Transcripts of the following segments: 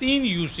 3 UC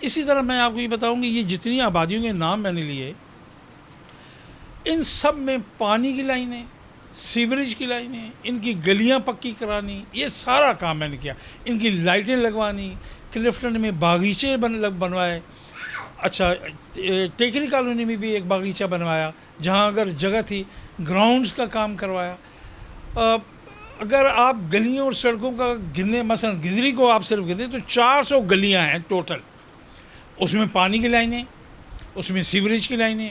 اسی طرح میں آپ کو یہ بتاؤں گی، یہ جتنی آبادیوں کے نام میں نے لیے، ان سب میں پانی کی لائنیں، سیوریج کی لائنیں، ان کی گلیاں پکی کرانی، یہ سارا کام میں نے کیا. ان کی لائٹیں لگوانی، کلفٹن میں باغیچے بنوائے. اچھا، ٹیکری کالونی میں بھی ایک باغیچہ بنوایا، جہاں اگر جگہ تھی گراؤنڈز کا کام کروایا. اگر آپ گلیوں اور سڑکوں کا گرنے، مثلا گزری کو آپ صرف گرنے تو 400 گلیاں ہیں ٹوٹل. اس میں پانی کی لائنیں، اس میں سیوریج کی لائنیں،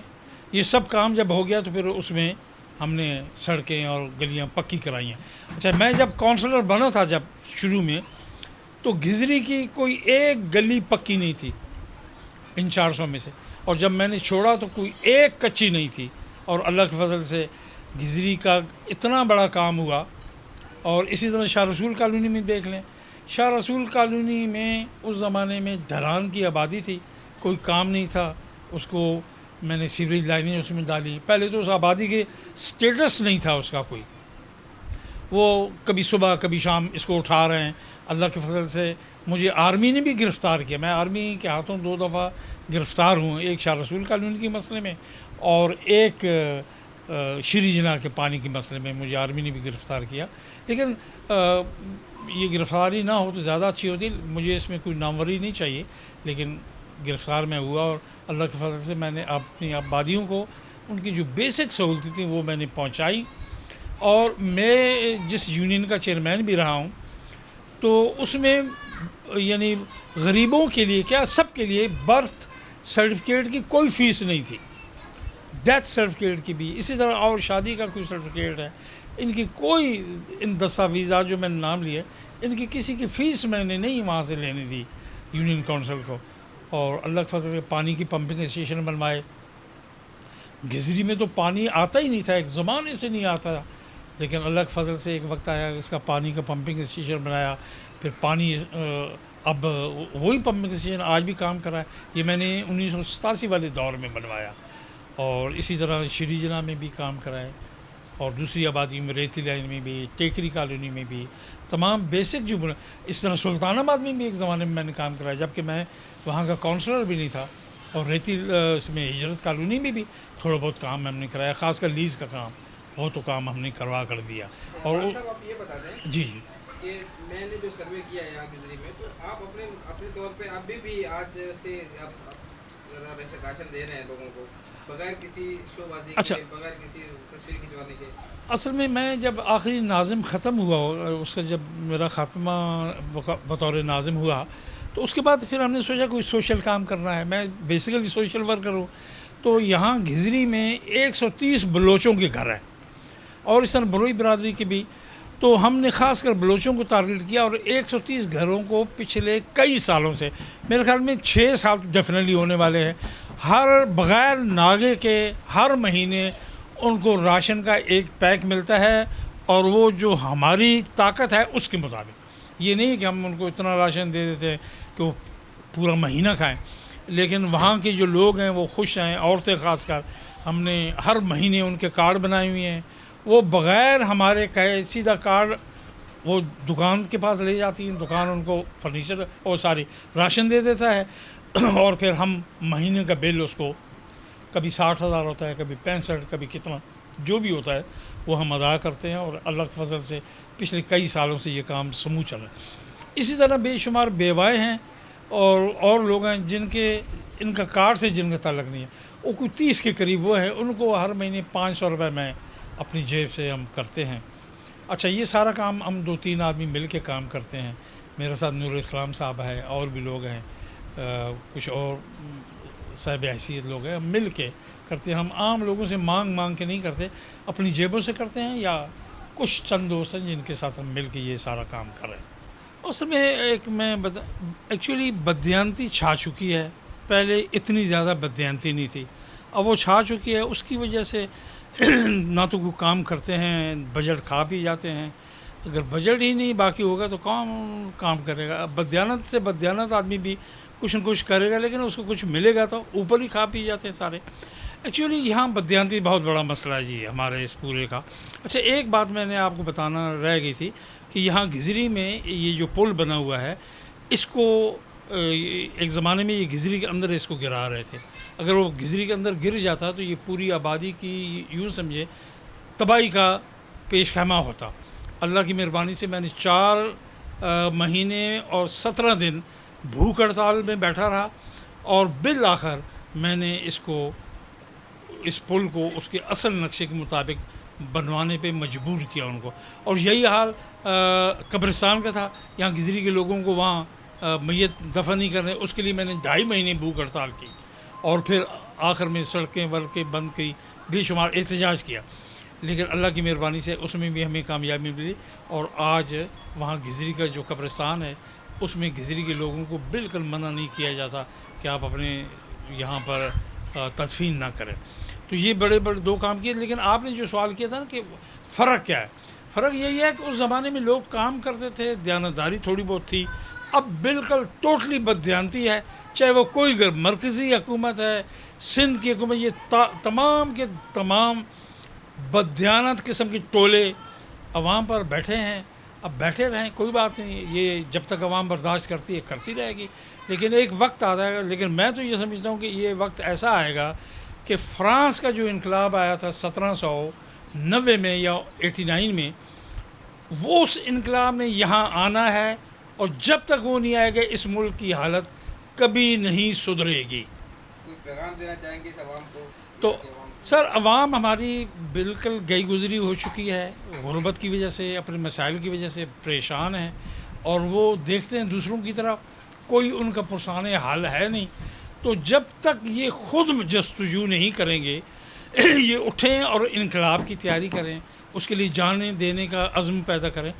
یہ سب کام جب ہو گیا تو پھر اس میں ہم نے سڑکیں اور گلیاں پکی کرائی ہیں. اچھا، میں جب کونسلر بنا تھا جب شروع میں، تو گزری کی کوئی ایک گلی پکی نہیں تھی ان 400 میں سے، اور جب میں نے چھوڑا تو کوئی ایک کچی نہیں تھی. اور اللہ کے فضل سے گزری کا اتنا بڑا کام ہوا. اور اسی طرح شاہ رسول کالونی میں دیکھ لیں، شاہ رسول کالونی میں اس زمانے میں ڈھلان کی آبادی تھی، کوئی کام نہیں تھا. اس کو میں نے سیوریج لائنیں اس میں ڈالی. پہلے تو اس آبادی کے سٹیٹس نہیں تھا اس کا کوئی، وہ کبھی صبح کبھی شام اس کو اٹھا رہے ہیں. اللہ کے فضل سے مجھے آرمی نے بھی گرفتار کیا، میں آرمی کے ہاتھوں 2 دفعہ گرفتار ہوں، ایک شاہ رسول کالونی کے مسئلے میں اور ایک شری جناح کے پانی کے مسئلے میں مجھے آرمی نے بھی گرفتار کیا. لیکن یہ گرفتاری نہ ہو تو زیادہ اچھی ہوتی، مجھے اس میں کوئی ناموری نہیں چاہیے، لیکن گرفتار میں ہوا. اور اللہ کے فضل سے میں نے اپنی آبادیوں کو ان کی جو بیسک سہولتیں تھیں وہ میں نے پہنچائی. اور میں جس یونین کا چیئرمین بھی رہا ہوں تو اس میں یعنی غریبوں کے لیے کیا، سب کے لیے برتھ سرٹیفکیٹ کی کوئی فیس نہیں تھی، ڈیتھ سرٹیفکیٹ کی بھی اسی طرح، اور شادی کا کوئی سرٹیفکیٹ ہے، ان کی کوئی، ان دستاویزات جو میں نے نام لیے، ان کی کسی کی فیس میں نے نہیں وہاں سے لینے دی یونین کونسل کو. اور اللہ کے فضل سے پانی کی پمپنگ اسٹیشن بنوائے. گزری میں تو پانی آتا ہی نہیں تھا، ایک زمانے سے نہیں آتا تھا، لیکن اللہ کے فضل سے ایک وقت آیا اس کا پانی کا پمپنگ اسٹیشن بنایا. پھر پانی اب وہی پمپنگ اسٹیشن آج بھی کام کر رہا ہے، یہ میں نے 1987 والے دور میں بنوایا. اور اسی طرح شری جناح میں بھی کام کرائے، اور دوسری آبادی میں ریتی لائن میں بھی، ٹیکری کالونی میں بھی، تمام بیسک جو اس طرح سلطان آباد میں بھی ایک زمانے میں نے کام کرایا، جبکہ میں وہاں کا کونسلر بھی نہیں تھا. اور ریتی اس میں ہجرت کالونی میں بھی تھوڑا بہت کام ہم نے کرایا، خاص کر لیز کا کام، وہ تو کام ہم نے کروا کر دیا. اور آپ یہ بتا دیں جی کہ میں نے جو سروے کیا ہے یہاں گزری میں، تو آپ اپنے طور پہ ابھی بھی آج سے راشن دے رہے ہیں لوگوں کو بغیر کسی شو بازی کے، بغیر کسی تصویر کھنچوانے کے؟ اصل میں جب آخری ناظم ختم ہوا، اس کا جب میرا خاتمہ بطور ناظم ہوا، تو اس کے بعد پھر ہم نے سوچا کوئی سوشل کام کرنا ہے. میں بیسیکلی سوشل ورکر ہوں. تو یہاں گھزری میں 130 بلوچوں کے گھر ہیں، اور اس طرح بلوئی برادری کے بھی. تو ہم نے خاص کر بلوچوں کو ٹارگٹ کیا، اور 130 گھروں کو پچھلے کئی سالوں سے، میرے خیال میں 6 سال ڈیفینیٹلی ہونے والے ہیں، ہر بغیر ناغے کے ہر مہینے ان کو راشن کا ایک پیک ملتا ہے. اور وہ جو ہماری طاقت ہے اس کے مطابق، یہ نہیں کہ ہم ان کو اتنا راشن دے دیتے ہیں کہ وہ پورا مہینہ کھائیں، لیکن وہاں کے جو لوگ ہیں وہ خوش ہیں، عورتیں خاص کر. ہم نے ہر مہینے ان کے کارڈ بنائے ہوئے ہیں، وہ بغیر ہمارے کہے سیدھا کارڈ وہ دکان کے پاس لے جاتی ہیں، دکان ان کو فرنیچر اور ساری راشن دے دیتا ہے. اور پھر ہم مہینے کا بل اس کو کبھی 60,000 ہوتا ہے، کبھی 65، کبھی کتنا جو بھی ہوتا ہے وہ ہم ادا کرتے ہیں. اور اللہ کے فضل سے پچھلے کئی سالوں سے یہ کام سموہ چل رہا ہے. اسی طرح بے شمار بیوائیں ہیں اور لوگ ہیں جن کے ان کا کارڈ سے جن کا تعلق نہیں ہے، وہ کوئی 30 کے قریب وہ ہیں، ان کو ہر مہینے 500 روپے میں اپنی جیب سے ہم کرتے ہیں. اچھا، یہ سارا کام ہم 2-3 آدمی مل کے کام کرتے ہیں. میرے ساتھ نور اسلام صاحب ہے، اور بھی لوگ ہیں، کچھ اور صاحب حیثیت لوگ ہیں، ہم مل کے کرتے ہیں. ہم عام لوگوں سے مانگ کے نہیں کرتے، اپنی جیبوں سے کرتے ہیں، یا کچھ چند دوست ہیں جن کے ساتھ ہم مل کے یہ سارا کام کر رہے ہیں. اس میں ایکچولی بددیانتی چھا چکی ہے. پہلے اتنی زیادہ بددیانتی نہیں تھی، اب وہ چھا چکی ہے. اس کی وجہ سے نہ تو کوئی کام کرتے ہیں، بجٹ کھا پی جاتے ہیں. اگر بجٹ ہی نہیں باقی ہوگا تو کون کام کرے گا؟ بددیانت سے بددیانت آدمی بھی کچھ نہ کچھ کرے گا، لیکن اس کو کچھ ملے گا تو اوپر ہی کھا پی جاتے ہیں سارے. ایکچولی یہاں بددیانتی بہت بڑا مسئلہ ہے جی ہمارے اس پورے کا. اچھا، ایک بات میں نے آپ کو بتانا رہ گئی تھی کہ یہاں گزری میں یہ جو پل بنا ہوا ہے، اس کو ایک زمانے میں یہ گزری کے اندر اس کو گرا رہے تھے. اگر وہ گزری کے اندر گر جاتا تو یہ پوری آبادی کی یوں سمجھے تباہی کا پیش خیمہ ہوتا. اللہ کی مہربانی سے میں نے 4 مہینے اور 17 دن بھوک ہڑتال میں بیٹھا رہا اور بالآخر میں نے اس پل کو اس کے اصل نقشے کے مطابق بنوانے پہ مجبور کیا ان کو. اور یہی حال قبرستان کا تھا. یہاں گزری کے لوگوں کو وہاں میت دفن نہیں کرنے، اس کے لیے میں نے 2.5 مہینے بھوک ہڑتال کی اور پھر آخر میں سڑکیں ورکیں بند کی، بے شمار احتجاج کیا. لیکن اللہ کی مہربانی سے اس میں بھی ہمیں کامیابی ملی اور آج وہاں گزری کا جو قبرستان ہے اس میں گزری کے لوگوں کو بالکل منع نہیں کیا جاتا کہ آپ اپنے یہاں پر تدفین نہ کریں. تو یہ بڑے 2 کام کیے. لیکن آپ نے جو سوال کیا تھا نا کہ فرق کیا ہے، فرق یہی ہے کہ اس زمانے میں لوگ کام کرتے تھے، دیانتداری تھوڑی بہت تھی. اب بالکل ٹوٹلی بددیانتی ہے، چاہے وہ کوئی مرکزی حکومت ہے، سندھ کی حکومت، یہ تمام کے تمام بددیانت قسم کے ٹولے عوام پر بیٹھے ہیں. اب بیٹھے رہیں، کوئی بات نہیں، یہ جب تک عوام برداشت کرتی ہے کرتی رہے گی. لیکن ایک وقت آ جائے گا. لیکن میں تو یہ سمجھتا ہوں کہ یہ وقت ایسا آئے گا کہ فرانس کا جو انقلاب آیا تھا 1790 میں یا 89 میں، وہ اس انقلاب نے یہاں آنا ہے اور جب تک وہ نہیں آئے گا اس ملک کی حالت کبھی نہیں سدھرے گی. کوئی پیغام دینا چاہیں گے اس عوام کو؟ تو سر عوام ہماری بالکل گئی گزری ہو چکی ہے، غربت کی وجہ سے، اپنے مسائل کی وجہ سے پریشان ہیں اور وہ دیکھتے ہیں دوسروں کی طرف، کوئی ان کا پرسان حال ہے نہیں. تو جب تک یہ خود جستجو نہیں کریں گے، یہ اٹھیں اور انقلاب کی تیاری کریں، اس کے لیے جانیں دینے کا عزم پیدا کریں،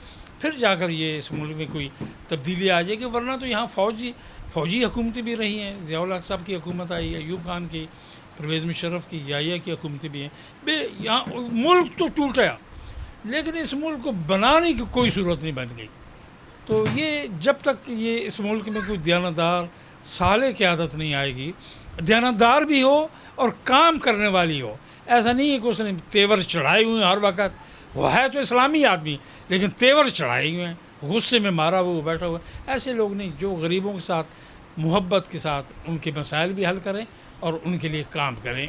پھر جا کر یہ اس ملک میں کوئی تبدیلی آ جائے گی. ورنہ تو یہاں فوجی حکومتیں بھی رہی ہیں. ضیاء الحق صاحب کی حکومت آئی، ایوب خان کی، پرویز مشرف کی، یحییٰ کی حکومتیں بھی ہیں. یہاں ملک تو ٹوٹا لیکن اس ملک کو بنانے کی کوئی صورت نہیں بن گئی. تو یہ جب تک یہ اس ملک میں کوئی دیانتدار صالح قیادت نہیں آئے گی، دیانتدار بھی ہو اور کام کرنے والی ہو. ایسا نہیں ہے کہ اس نے تیور چڑھائے ہوئے ہیں ہر وقت. وہ ہے تو اسلامی آدمی لیکن تیور چڑھائے ہوئے ہیں، غصے میں مارا ہوا بیٹھا ہوا. ایسے لوگ نہیں، جو غریبوں کے ساتھ محبت کے ساتھ ان کے مسائل بھی حل کریں اور ان کے لیے کام کریں.